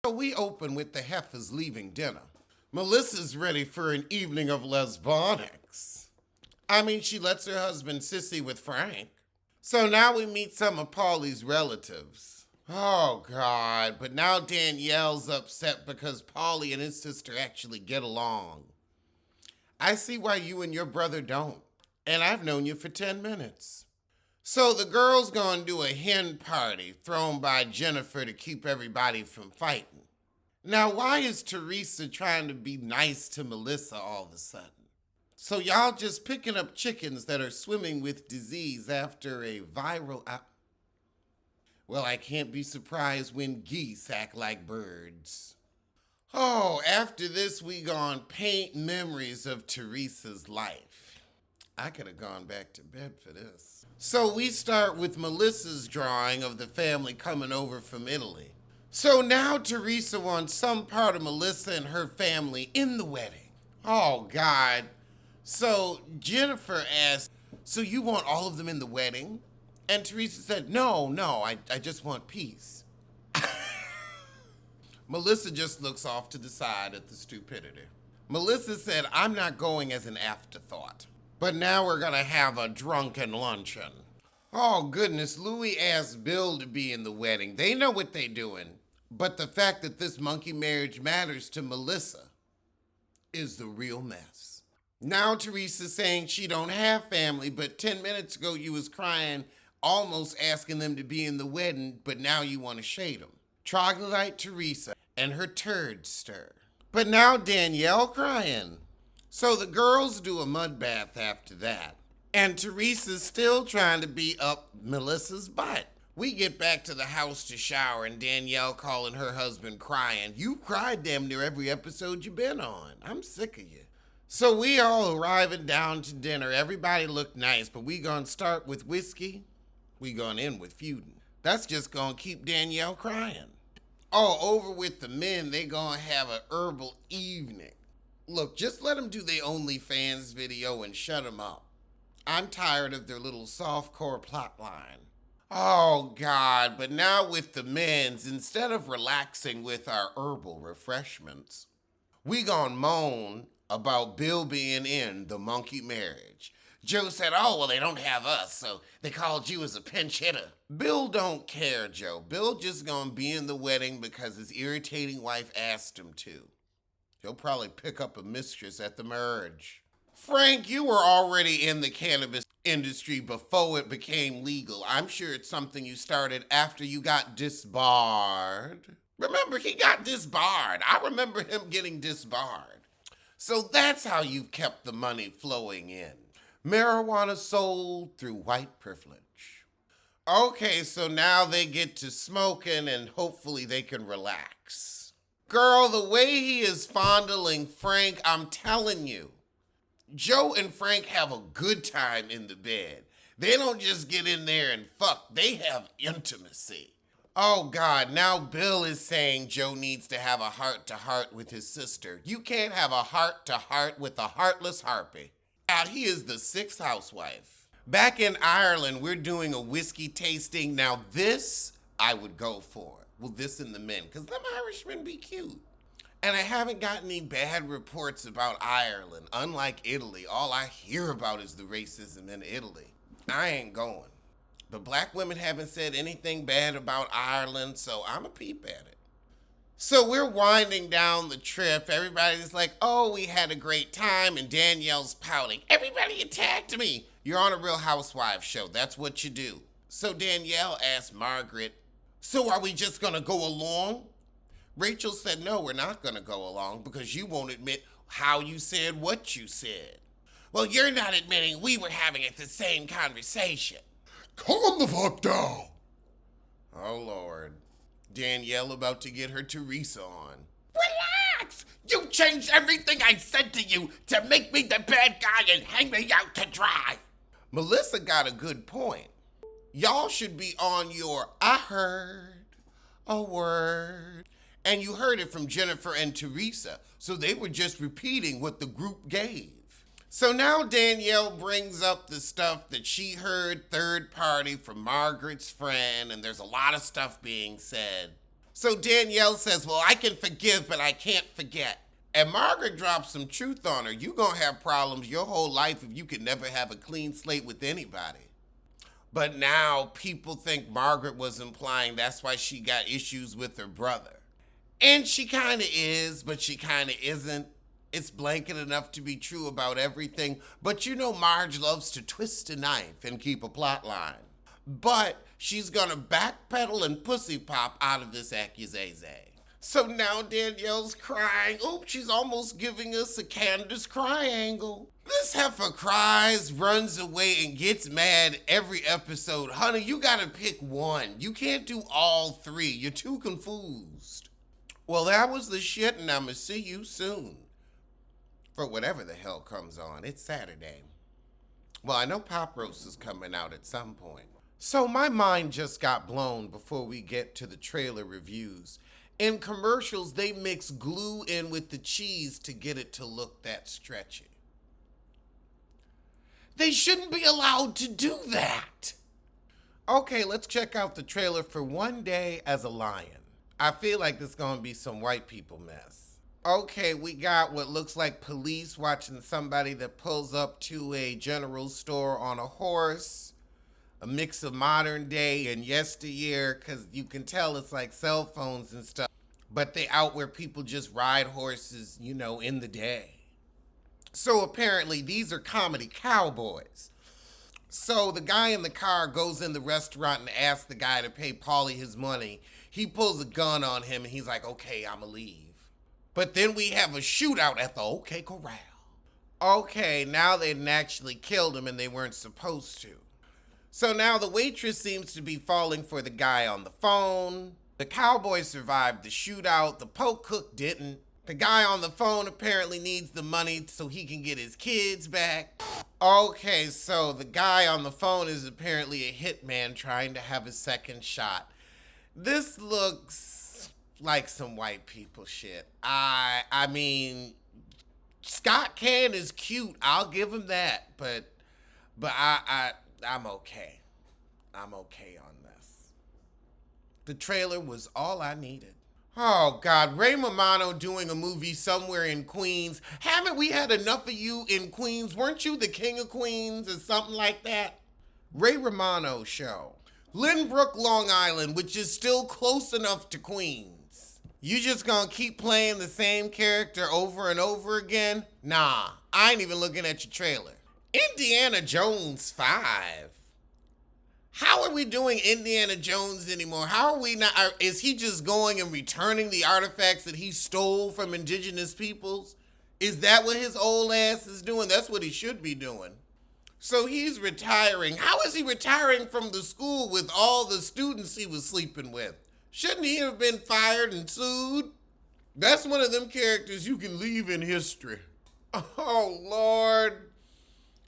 So we open with the heifers leaving dinner. Melissa's ready for an evening of lesbonics. I mean, she lets her husband sissy with Frank. So now we meet some of Paulie's relatives. Oh, God, but now Danielle's upset because Paulie and his sister actually get along. I see why you and your brother don't, and I've known you for 10 minutes. So the girls gonna do a hen party thrown by Jennifer to keep everybody from fighting. Now, why is Teresa trying to be nice to Melissa all of a sudden? So y'all just picking up chickens that are swimming with disease after a viral Well, I can't be surprised when geese act like birds. Oh, after this we gon' paint memories of Teresa's life. I could have gone back to bed for this. So we start with Melissa's drawing of the family coming over from Italy. So now Teresa wants some part of Melissa and her family in the wedding. Oh, God. So Jennifer asked, so you want all of them in the wedding? And Teresa said, no, I just want peace. Melissa just looks off to the side at the stupidity. Melissa said, I'm not going as an afterthought. But now we're gonna have a drunken luncheon. Oh, goodness, Louis asked Bill to be in the wedding. They know what they're doing. But the fact that this monkey marriage matters to Melissa is the real mess. Now Teresa's saying she don't have family, but 10 minutes ago you was crying, almost asking them to be in the wedding, but now you want to shade them. Troglodyte Teresa and her turd stir. But now Danielle crying. So the girls do a mud bath after that. And Teresa's still trying to be up Melissa's butt. We get back to the house to shower and Danielle calling her husband crying. You cried damn near every episode you've been on. I'm sick of you. So we all arriving down to dinner. Everybody looked nice, but we gonna start with whiskey. We gonna end with feuding. That's just gonna keep Danielle crying. Oh, over with the men, they gonna have a herbal evening. Look, just let them do their OnlyFans video and shut them up. I'm tired of their little softcore plot line. Oh, God, but now with the men's, instead of relaxing with our herbal refreshments, we gon' moan about Bill being in the monkey marriage. Joe said, oh, well, they don't have us, so they called you as a pinch hitter. Bill don't care, Joe. Bill just gonna be in the wedding because his irritating wife asked him to. He'll probably pick up a mistress at the marriage. Frank, you were already in the cannabis industry before it became legal. I'm sure it's something you started after you got disbarred. Remember, he got disbarred. I remember him getting disbarred. So that's how you've kept the money flowing in. Marijuana sold through white privilege. Okay, so now they get to smoking and hopefully they can relax. Girl, the way he is fondling Frank, I'm telling you. Joe and Frank have a good time in the bed. They don't just get in there and fuck, they have intimacy. Oh God, now Bill is saying Joe needs to have a heart-to-heart with his sister. You can't have a heart-to-heart with a heartless harpy. Now he is the 6th housewife. Back in Ireland, we're doing a whiskey tasting. Now this, I would go for. Well, this and the men, because them Irishmen be cute. And I haven't gotten any bad reports about Ireland. Unlike Italy, all I hear about is the racism in Italy. I ain't going. The black women haven't said anything bad about Ireland, so I'm a peep at it. So we're winding down the trip. Everybody's like, oh, we had a great time, and Danielle's pouting. Everybody attacked me. You're on a Real Housewives show. That's what you do. So Danielle asked Margaret, so are we just gonna go along? Rachel said, no, we're not going to go along because you won't admit how you said what you said. Well, you're not admitting we were having the same conversation. Calm the fuck down. Oh, Lord. Danielle about to get her Teresa on. Relax. You changed everything I said to you to make me the bad guy and hang me out to dry. Melissa got a good point. Y'all should be on your I heard a word. And you heard it from Jennifer and Teresa, so they were just repeating what the group gave. So now Danielle brings up the stuff that she heard third party from Margaret's friend, and there's a lot of stuff being said. So Danielle says, well, I can forgive, but I can't forget. And Margaret drops some truth on her. You gonna have problems your whole life if you could never have a clean slate with anybody. But now people think Margaret was implying that's why she got issues with her brother. And she kind of is, but she kind of isn't. It's blanket enough to be true about everything. But you know Marge loves to twist a knife and keep a plot line. But she's gonna backpedal and pussy pop out of this accusation. So now Danielle's crying. Oops, she's almost giving us a Candace cry angle. This heifer cries, runs away, and gets mad every episode. Honey, you gotta pick one. You can't do all three. You're too confused. Well, that was the shit, and I'ma see you soon. For whatever the hell comes on. It's Saturday. Well, I know Pop Roast is coming out at some point. So my mind just got blown before we get to the trailer reviews. In commercials, they mix glue in with the cheese to get it to look that stretchy. They shouldn't be allowed to do that. Okay, let's check out the trailer for One Day as a Lion. I feel like this is gonna be some white people mess. Okay, we got what looks like police watching somebody that pulls up to a general store on a horse. A mix of modern day and yesteryear, because you can tell it's like cell phones and stuff. But they out where people just ride horses, you know, in the day. So apparently these are comedy cowboys. So the guy in the car goes in the restaurant and asks the guy to pay Paulie his money. He pulls a gun on him and he's like, okay, I'ma leave. But then we have a shootout at the OK Corral. Okay, now they'd actually killed him and they weren't supposed to. So now the waitress seems to be falling for the guy on the phone. The cowboy survived the shootout. The poke cook didn't. The guy on the phone apparently needs the money so he can get his kids back. Okay, so the guy on the phone is apparently a hitman trying to have a second shot. This looks like some white people shit. I mean, Scott Can is cute. I'll give him that. But I'm okay. I'm okay on this. The trailer was all I needed. Oh, God. Ray Romano doing a movie somewhere in Queens. Haven't we had enough of you in Queens? Weren't you the king of Queens or something like that? Ray Romano show. Lynbrook, Long Island, which is still close enough to Queens. You just gonna keep playing the same character over and over again? Nah, I ain't even looking at your trailer. Indiana Jones 5. How are we doing Indiana Jones anymore? How are we not? Is he just going and returning the artifacts that he stole from indigenous peoples? Is that what his old ass is doing? That's what he should be doing. So he's retiring. How is he retiring from the school with all the students he was sleeping with? Shouldn't he have been fired and sued? That's one of them characters you can leave in history. Oh, Lord.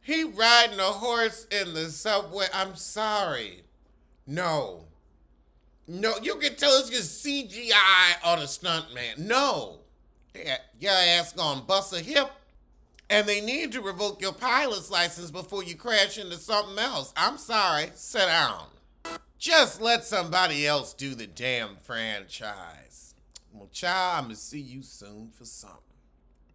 He riding a horse in the subway. I'm sorry. No, you can tell it's just CGI on a stuntman. No. Yeah, your ass gonna bust a hip. And they need to revoke your pilot's license before you crash into something else. I'm sorry. Sit down. Just let somebody else do the damn franchise. Well, child, I'm gonna see you soon for something.